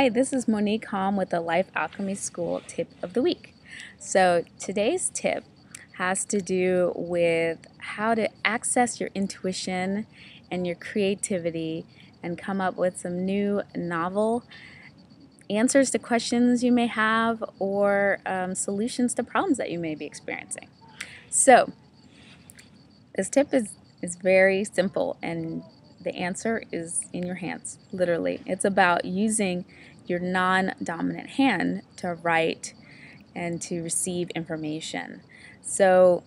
Hi, this is Monick Halm with the Life Alchemy School Tip of the Week. So today's tip has to do with how to access your intuition and your creativity and come up with some new novel answers to questions you may have or solutions to problems that you may be experiencing. So this tip is very simple, and the answer is in your hands, literally. It's about using your non-dominant hand to write and to receive information. So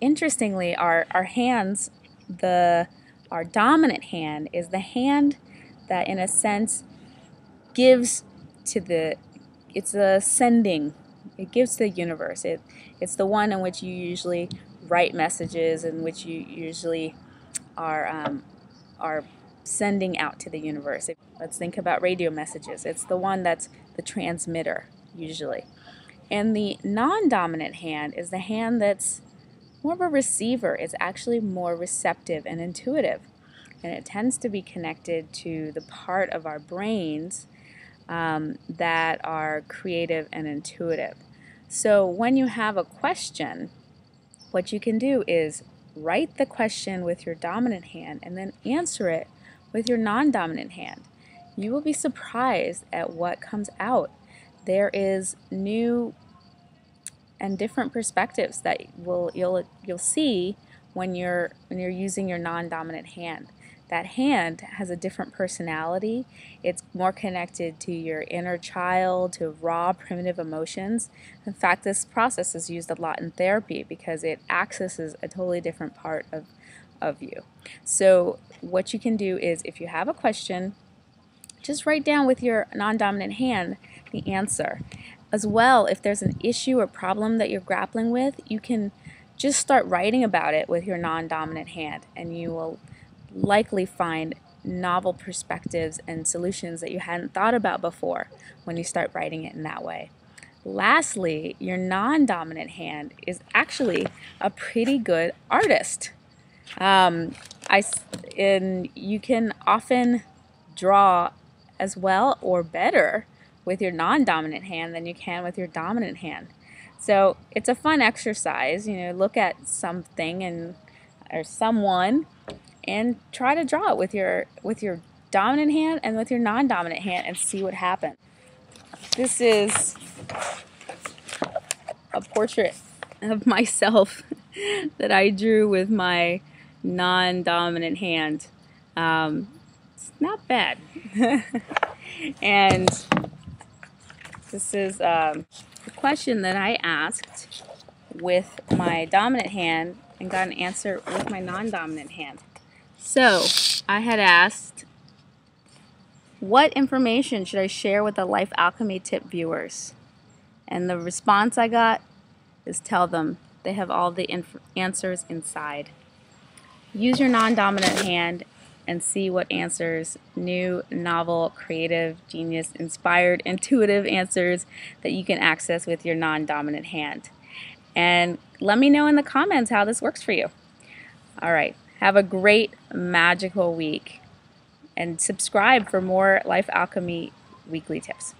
interestingly, our hands, our dominant hand is the hand that in a sense gives to it's a sending, it gives to the universe. It's the one in which you usually write messages, in which you usually are sending out to the universe. Let's think about radio messages. It's the one that's the transmitter, usually. And the non-dominant hand is the hand that's more of a receiver. It's actually more receptive and intuitive. And it tends to be connected to the part of our brains that are creative and intuitive. So when you have a question, what you can do is write the question with your dominant hand and then answer it with your non-dominant hand. You will be surprised at what comes out. There is new and different perspectives that you'll see when you're using your non-dominant hand. That hand has a different personality. It's more connected to your inner child, to raw, primitive emotions. In fact, this process is used a lot in therapy because it accesses a totally different part of you. So what you can do is, if you have a question, just write down with your non-dominant hand the answer. As well, if there's an issue or problem that you're grappling with, you can just start writing about it with your non-dominant hand, and you will likely find novel perspectives and solutions that you hadn't thought about before when you start writing it in that way. Lastly, your non-dominant hand is actually a pretty good artist. And you can often draw as well or better with your non-dominant hand than you can with your dominant hand. So it's a fun exercise. Look at something or someone and try to draw it with your dominant hand and with your non-dominant hand and see what happens. This is a portrait of myself that I drew with my non-dominant hand. It's not bad. And this is a question that I asked with my dominant hand and got an answer with my non-dominant hand. So I had asked, what information should I share with the Life Alchemy Tip viewers? And the response I got is, tell them they have all the answers inside. Use your non-dominant hand and see what answers, new, novel, creative, genius, inspired, intuitive answers that you can access with your non-dominant hand. And let me know in the comments how this works for you. All right. Have a great, magical week, and subscribe for more Life Alchemy weekly tips.